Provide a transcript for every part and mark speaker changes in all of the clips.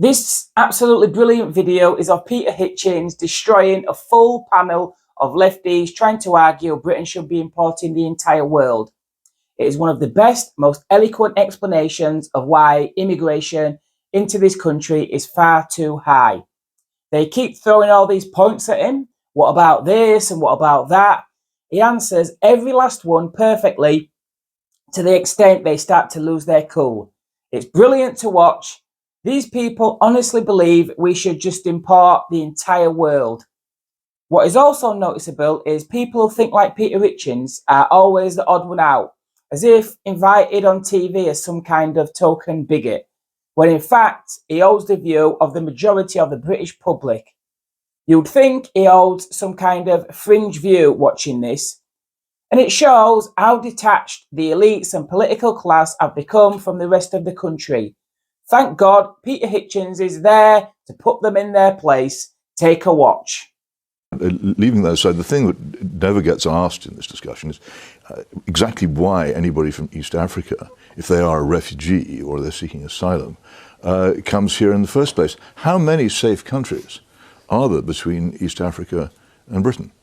Speaker 1: This absolutely brilliant video is of Peter Hitchens destroying a full panel of lefties trying to argue Britain should be importing the entire world. It is one of the best, most eloquent explanations of why immigration into this country is far too high. They keep throwing all these points at him. What about this and what about that? He answers every last one perfectly to the extent they start to lose their cool. It's brilliant to watch. These people honestly believe we should just import the entire world. What is also noticeable is people who think like Peter Hitchens are always the odd one out, as if invited on TV as some kind of token bigot, when in fact he holds the view of the majority of the British public. You'd think he holds some kind of fringe view watching this, and it shows how detached the elites and political class have become from the rest of the country. Thank God Peter Hitchens is there to put them in their place. Take a watch.
Speaker 2: Leaving that aside, the thing that never gets asked in this discussion is exactly why anybody from East Africa, if they are a refugee or they're seeking asylum, comes here in the first place. How many safe countries are there between East Africa and Britain?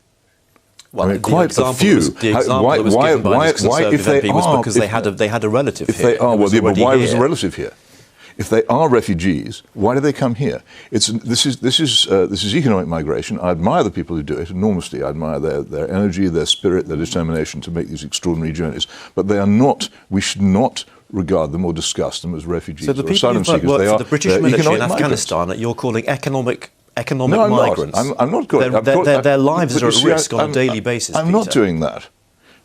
Speaker 3: Well,
Speaker 2: I mean, quite a few.
Speaker 3: The example that was given by this Conservative MP was because they had a relative here.
Speaker 2: If they are, well, but why was the relative here? If they are refugees, why do they come here? This is economic migration. I admire the people who do it enormously. I admire their energy, their spirit, their determination to make these extraordinary journeys. But they are not. We should not regard them or discuss them as refugees or asylum seekers.
Speaker 3: So the people who work for the British military in Afghanistan that you're calling economic migrants.
Speaker 2: I'm not going.
Speaker 3: Their lives are at risk on a daily basis.
Speaker 2: I'm not doing that.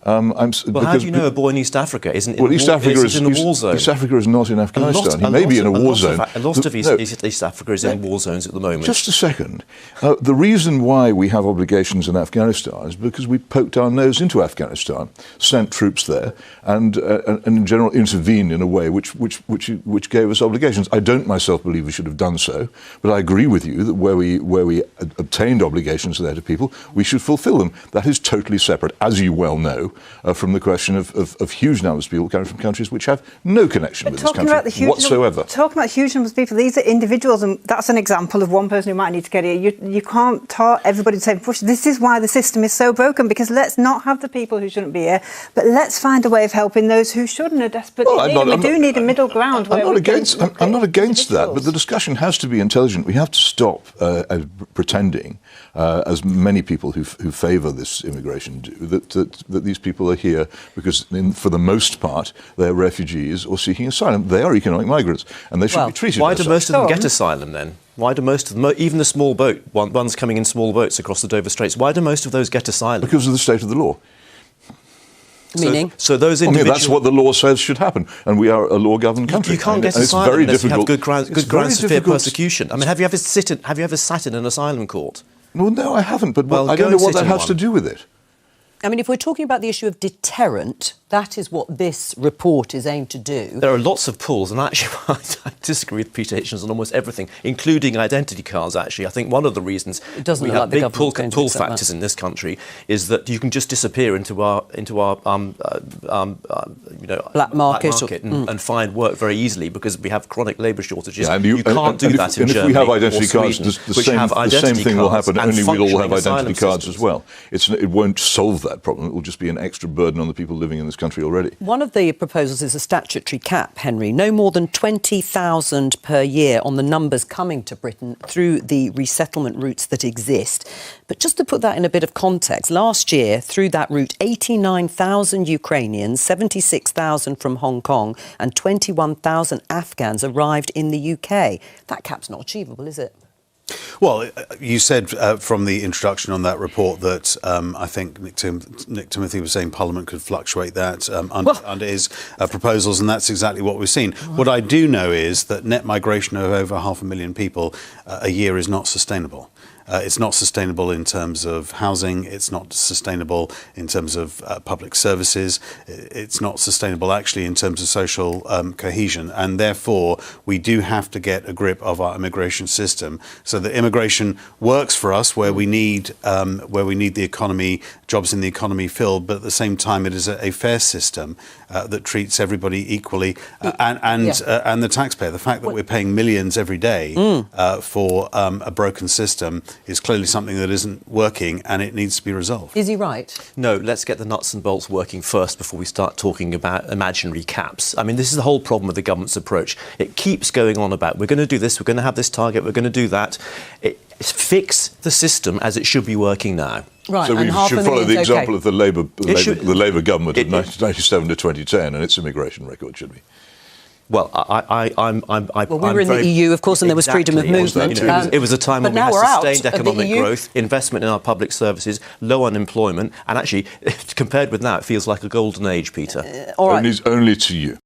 Speaker 3: How do you know a boy in East Africa isn't in,
Speaker 2: East Africa is
Speaker 3: in a war zone?
Speaker 2: East Africa is not in Afghanistan. He may be in a war zone.
Speaker 3: A lot of East Africa is in war zones at the moment.
Speaker 2: Just a second. The reason why we have obligations in Afghanistan is because we poked our nose into Afghanistan, sent troops there, and in general intervened in a way which gave us obligations. I don't myself believe we should have done so, but I agree with you that where we obtained obligations there to people, we should fulfil them. That is totally separate, as you well know, from the question of huge numbers of people coming from countries which have no connection with this country whatsoever.
Speaker 4: Talking about huge numbers of people, these are individuals, and that's an example of one person who might need to get here. You can't tell everybody to say, push. This is why the system is so broken, because let's not have the people who shouldn't be here, but let's find a way of helping those who shouldn't are desperately we do need a middle ground.
Speaker 2: I'm not against that, but the discussion has to be intelligent. We have to stop pretending, as many people who favour this immigration do, that these people are here because, for the most part, they're refugees or seeking asylum. They are economic migrants, and they should be treated as such.
Speaker 3: Why do most of them get asylum then? Why do most of them, even the small boat, ones coming in small boats across the Dover Straits, why do most of those get asylum?
Speaker 2: Because of the state of the law.
Speaker 4: Meaning?
Speaker 3: So those individuals...
Speaker 2: that's what the law says should happen, and we are a law-governed country.
Speaker 3: You can't get asylum unless you have good grounds for fear persecution. I mean, have you ever sat in an asylum court?
Speaker 2: Well, no, I haven't, but I don't know what that has to do with it.
Speaker 5: I mean, if we're talking about the issue of deterrent, that is what this report is aimed to do.
Speaker 3: There are lots of pulls, and actually I disagree with Peter Hitchens on almost everything, including identity cards, actually. I think one of the reasons we have big pull factors in this country is that you can just disappear into our
Speaker 5: black market
Speaker 3: and find work very easily because we have chronic labour shortages. Yeah, you can't do that in Germany.
Speaker 2: If we have identity cards, the same thing will happen, only we'll all have identity cards as well. It won't solve that problem. It will just be an extra burden on the people living in this country already.
Speaker 5: One of the proposals is a statutory cap, Henry. No more than 20,000 per year on the numbers coming to Britain through the resettlement routes that exist. But just to put that in a bit of context, last year, through that route, 89,000 Ukrainians, 76,000 from Hong Kong and 21,000 Afghans arrived in the UK. That cap's not achievable, is it?
Speaker 6: Well, you said from the introduction on that report that I think Nick Timothy was saying Parliament could fluctuate that under his proposals, and that's exactly what we've seen. What I do know is that net migration of over 500,000 people a year is not sustainable. It's not sustainable in terms of housing. It's not sustainable in terms of public services. It's not sustainable actually in terms of social cohesion. And therefore, we do have to get a grip of our immigration system so that immigration works for us where we need the economy, jobs in the economy filled, but at the same time it is a fair system that treats everybody equally, and the taxpayer. The fact that we're paying millions every day for a broken system is clearly something that isn't working, and it needs to be resolved.
Speaker 5: Is he right?
Speaker 3: No, let's get the nuts and bolts working first before we start talking about imaginary caps. I mean, this is the whole problem with the government's approach. It keeps going on about, we're going to do this, we're going to have this target, we're going to do that. Fix the system as it should be working now.
Speaker 5: Right,
Speaker 2: so we should follow the example of the Labour government of 1997 to 2010 and its immigration record, should we?
Speaker 3: Well,
Speaker 5: we were in the EU, of course, and there was freedom of movement.
Speaker 3: It was a time when we had sustained economic growth, investment in our public services, low unemployment, and actually, compared with now, it feels like a golden age, Peter.
Speaker 2: All right. Only to you.